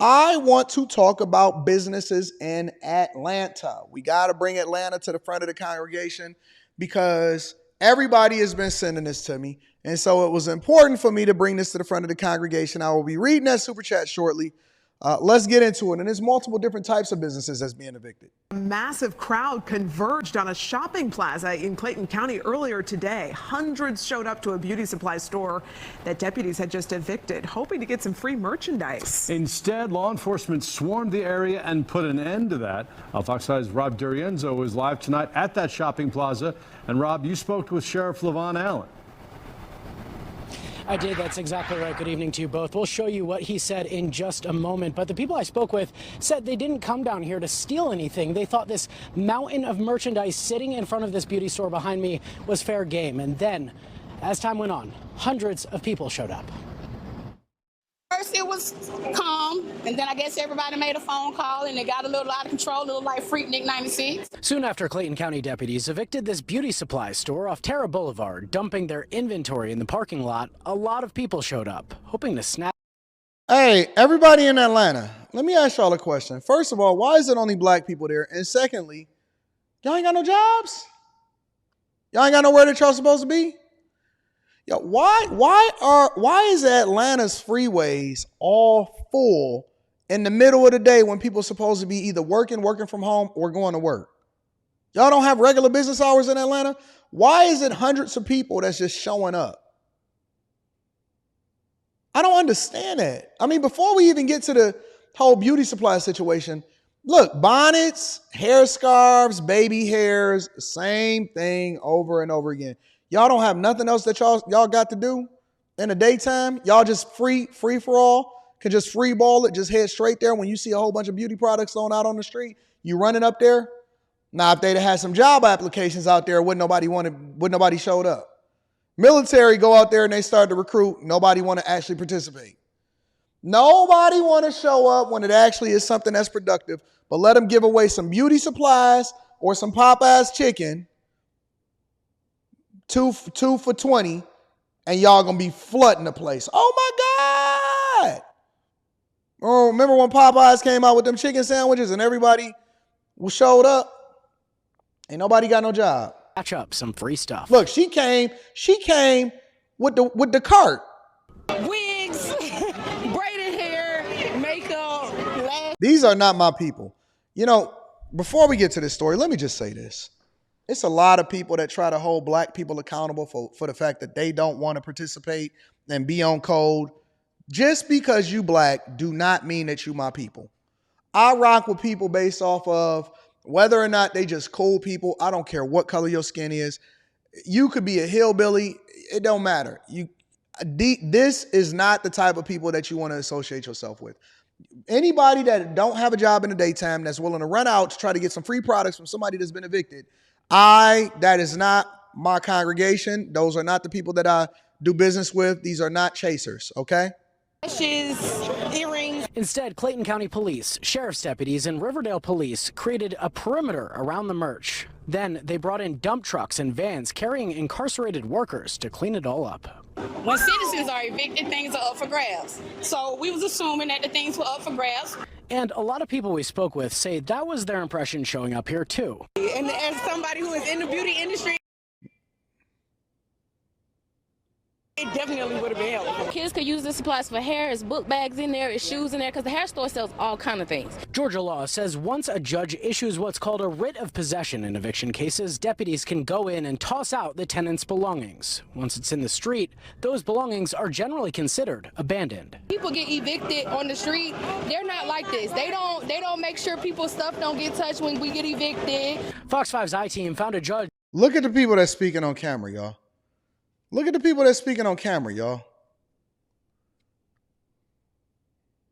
I want to talk about businesses in Atlanta. We got to bring Atlanta to the front of the congregation because everybody has been sending this to me. And so it was important for me to bring this to the front of the congregation. I will be reading that super chat shortly. Let's get into it. And there's multiple different types of businesses that's being evicted. A massive crowd converged on a shopping plaza in Clayton County earlier today. Hundreds showed up to a beauty supply store that deputies had just evicted, hoping to get some free merchandise. Instead, law enforcement swarmed the area and put an end to that. Fox 5's Rob Durienzo is live tonight at that shopping plaza. And Rob, you spoke with Sheriff LaVon Allen. I did. That's exactly right. Good evening to you both. We'll show you what he said in just a moment. But the people I spoke with said they didn't come down here to steal anything. They thought this mountain of merchandise sitting in front of this beauty store behind me was fair game. And then, as time went on, hundreds of people showed up. First it was calm, and then I guess everybody made a phone call and it got a little out of control, a little like Freaknik 96. Soon after, Clayton County deputies evicted this beauty supply store off Terra Boulevard, dumping their inventory in the parking lot. A lot of people showed up, hoping to snap. Hey, everybody in Atlanta, let me ask y'all a question. First of all, why is it only black people there? And secondly, y'all ain't got no jobs? Y'all ain't got nowhere that y'all supposed to be? Yo, why is Atlanta's freeways all full in the middle of the day when people are supposed to be either working from home, or going to work? Y'all don't have regular business hours in Atlanta? Why is it hundreds of people that's just showing up? I don't understand that. I mean, before we even get to the whole beauty supply situation, look, bonnets, hair scarves, baby hairs, same thing over and over again. Y'all don't have nothing else that y'all got to do in the daytime? Y'all just free for all? Can just free ball it, just head straight there when you see a whole bunch of beauty products thrown out on the street? You running up there? Now, if they'd had some job applications out there, wouldn't nobody showed up? Military go out there and they start to recruit. Nobody want to actually participate. Nobody want to show up when it actually is something that's productive, but let them give away some beauty supplies or some Popeye's chicken, two for 20, and y'all gonna be flooding the place. Oh my God. Oh, remember when Popeyes came out with them chicken sandwiches and everybody showed up? Ain't nobody got no job. Catch up some free stuff. Look, she came with the cart. Wigs, braided hair, makeup. These are not my people. You know, before we get to this story, let me just say this. It's a lot of people that try to hold black people accountable for the fact that they don't want to participate and be on code. Just because you black do not mean that you my people. I rock with people based off of whether or not they just cool people. I don't care what color your skin is. You could be a hillbilly. It don't matter. This is not the type of people that you want to associate yourself with. Anybody that don't have a job in the daytime that's willing to run out to try to get some free products from somebody that's been evicted, that is not my congregation. Those are not the people that I do business with. These are not chasers, okay? Earrings. Instead, Clayton County Police, sheriff's deputies, and Riverdale Police created a perimeter around the merch. Then they brought in dump trucks and vans carrying incarcerated workers to clean it all up. When citizens are evicted, things are up for grabs. So we was assuming that the things were up for grabs. And a lot of people we spoke with say that was their impression showing up here too. And as somebody who is in the beauty industry, it definitely would have been helpful. Kids could use the supplies for hair, it's book bags in there, it's shoes in there, because the hair store sells all kind of things. Georgia law says once a judge issues what's called a writ of possession in eviction cases, deputies can go in and toss out the tenant's belongings. Once it's in the street, those belongings are generally considered abandoned. People get evicted on the street, they're not like this. They don't make sure people's stuff don't get touched when we get evicted. Fox 5's I-Team found a judge. Look at the people that's speaking on camera, y'all. Look at the people that's speaking on camera, y'all.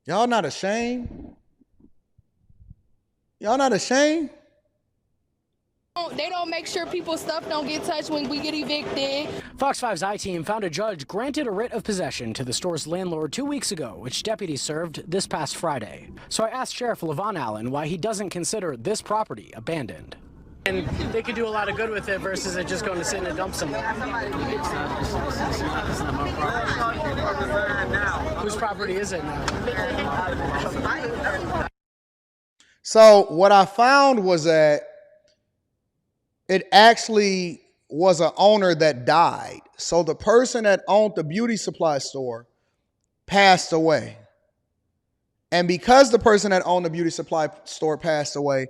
Y'all not ashamed? Y'all not ashamed? They don't make sure people's stuff don't get touched when we get evicted. Fox 5's I-Team found a judge granted a writ of possession to the store's landlord 2 weeks ago, which deputies served this past Friday. So I asked Sheriff LaVon Allen why he doesn't consider this property abandoned. And they could do a lot of good with it versus it just going to sit in a dump somewhere. Whose property is it now? So what I found was that it actually was an owner that died. So the person that owned the beauty supply store passed away. And because the person that owned the beauty supply store passed away,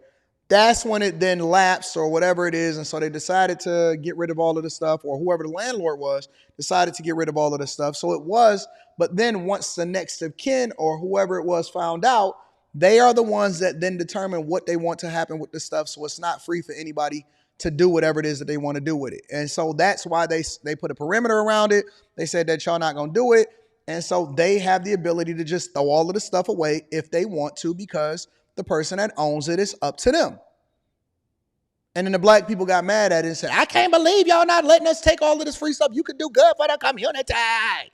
that's when it then lapsed or whatever it is. And so they decided to get rid of all of the stuff, or whoever the landlord was decided to get rid of all of the stuff. So it was, but then once the next of kin or whoever it was found out, they are the ones that then determine what they want to happen with the stuff. So it's not free for anybody to do whatever it is that they want to do with it. And so that's why they put a perimeter around it. They said that y'all not going to do it. And so they have the ability to just throw all of the stuff away if they want to, because the person that owns it is up to them. And then the black people got mad at it and said, I can't believe y'all not letting us take all of this free stuff. You could do good for the community. I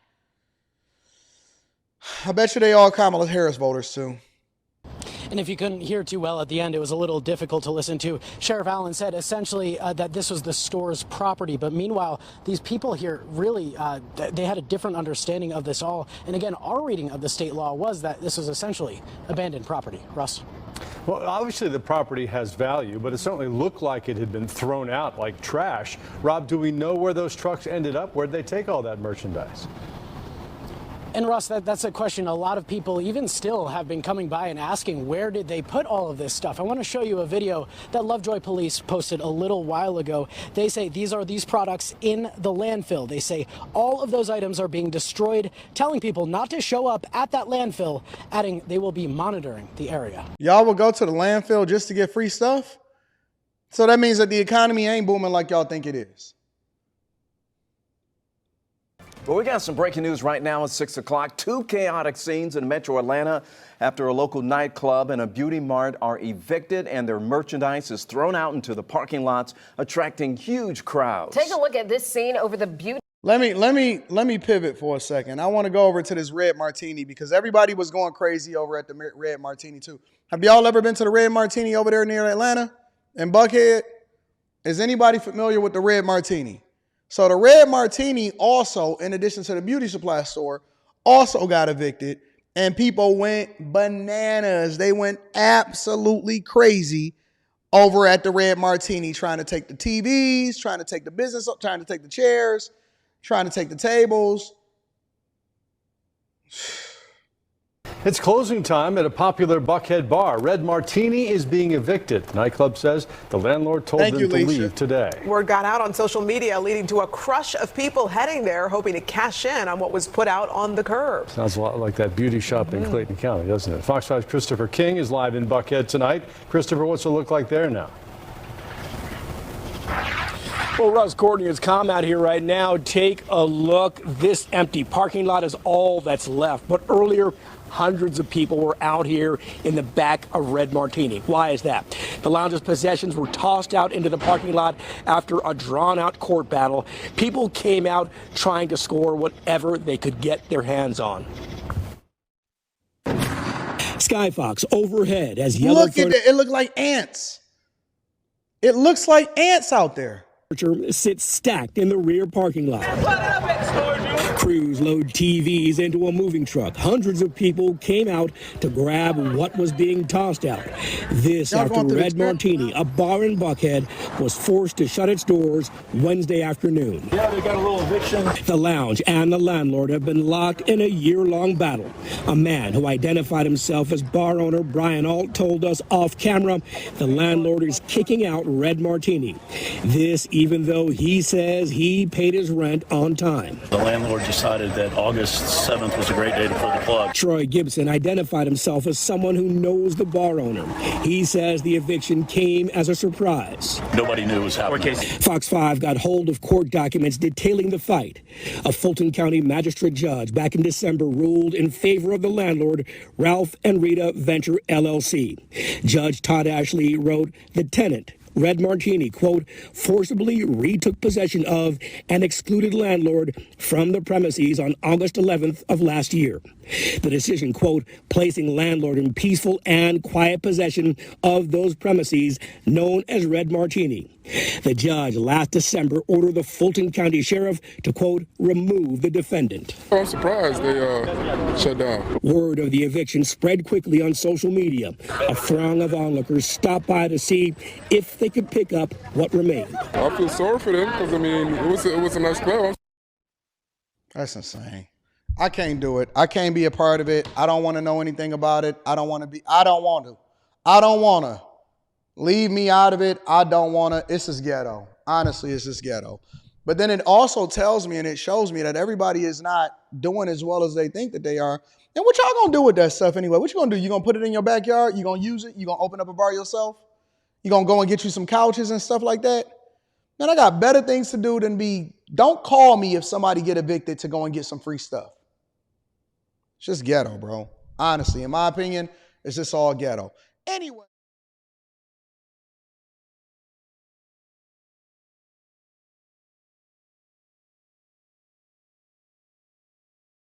bet you they all Kamala Harris voters too. And if you couldn't hear too well at the end, it was a little difficult to listen to. Sheriff Allen said essentially that this was the store's property. But meanwhile, these people here really, they had a different understanding of this all. And again, our reading of the state law was that this was essentially abandoned property. Russ? Well, obviously the property has value, but it certainly looked like it had been thrown out like trash. Rob, do we know where those trucks ended up? Where'd they take all that merchandise? And Russ, that's a question a lot of people even still have been coming by and asking, where did they put all of this stuff? I want to show you a video that Lovejoy Police posted a little while ago. They say these are these products in the landfill. They say all of those items are being destroyed, telling people not to show up at that landfill, adding they will be monitoring the area. Y'all will go to the landfill just to get free stuff? So that means that the economy ain't booming like y'all think it is. Well, we got some breaking news right now at 6 o'clock. Two chaotic scenes in Metro Atlanta after a local nightclub and a beauty mart are evicted and their merchandise is thrown out into the parking lots, attracting huge crowds. Take a look at this scene over the beauty. Let me pivot for a second. I want to go over to this Red Martini because everybody was going crazy over at the Red Martini too. Have y'all ever been to the Red Martini over there near Atlanta in Buckhead? Is anybody familiar with the Red Martini? So the Red Martini also, in addition to the beauty supply store, also got evicted, and people went bananas. They went absolutely crazy over at the Red Martini, trying to take the TVs, trying to take the business, trying to take the chairs, trying to take the tables. It's closing time at a popular Buckhead bar. Red Martini is being evicted. Nightclub says the landlord told them to leave today. Word got out on social media, leading to a crush of people heading there, hoping to cash in on what was put out on the curb. Sounds a lot like that beauty shop in Clayton County, doesn't it? Fox 5's Christopher King is live in Buckhead tonight. Christopher, what's it look like there now? Well, Russ, Courtney, it's calm out here right now. Take a look. This empty parking lot is all that's left. But earlier, hundreds of people were out here in the back of Red Martini. Why is that? The lounge's possessions were tossed out into the parking lot after a drawn-out court battle. People came out trying to score whatever they could get their hands on. Skyfox overhead as yellow. Look at it. It looked like ants. It looks like ants out there. Sits stacked in the rear parking lot. Crews load TVs into a moving truck. Hundreds of people came out to grab what was being tossed out. This after Red Martini, a bar in Buckhead, was forced to shut its doors Wednesday afternoon. Yeah, they got a little eviction. The lounge and the landlord have been locked in a year-long battle. A man who identified himself as bar owner Brian Alt told us off camera the landlord is kicking out Red Martini. This even though he says he paid his rent on time. The landlord decided that August 7th was a great day to pull the plug. Troy Gibson identified himself as someone who knows the bar owner. He says the eviction came as a surprise. Nobody knew it was happening. Fox 5 got hold of court documents detailing the fight. A Fulton County magistrate judge back in December ruled in favor of the landlord, Ralph and Rita Venture LLC. Judge Todd Ashley wrote the tenant Red Martini, quote, forcibly retook possession of an excluded landlord from the premises on August 11th of last year. The decision, quote, placing landlord in peaceful and quiet possession of those premises known as Red Martini. The judge last December ordered the Fulton County Sheriff to, quote, remove the defendant. I'm surprised they shut down. Word of the eviction spread quickly on social media. A throng of onlookers stopped by to see if they could pick up what remained. I feel sorry for them because, I mean, it was a nice club. That's insane. I can't do it. I can't be a part of it. I don't want to know anything about it. I don't want to. Leave me out of it. I don't want to. It's just ghetto. Honestly, it's just ghetto. But then it also tells me and it shows me that everybody is not doing as well as they think that they are. And what y'all gonna do with that stuff anyway? What you gonna do? You gonna put it in your backyard? You gonna use it? You gonna open up a bar yourself? You gonna go and get you some couches and stuff like that? Man, I got better things to do than don't call me if somebody get evicted to go and get some free stuff. It's just ghetto, bro. Honestly, in my opinion, it's just all ghetto. Anyway.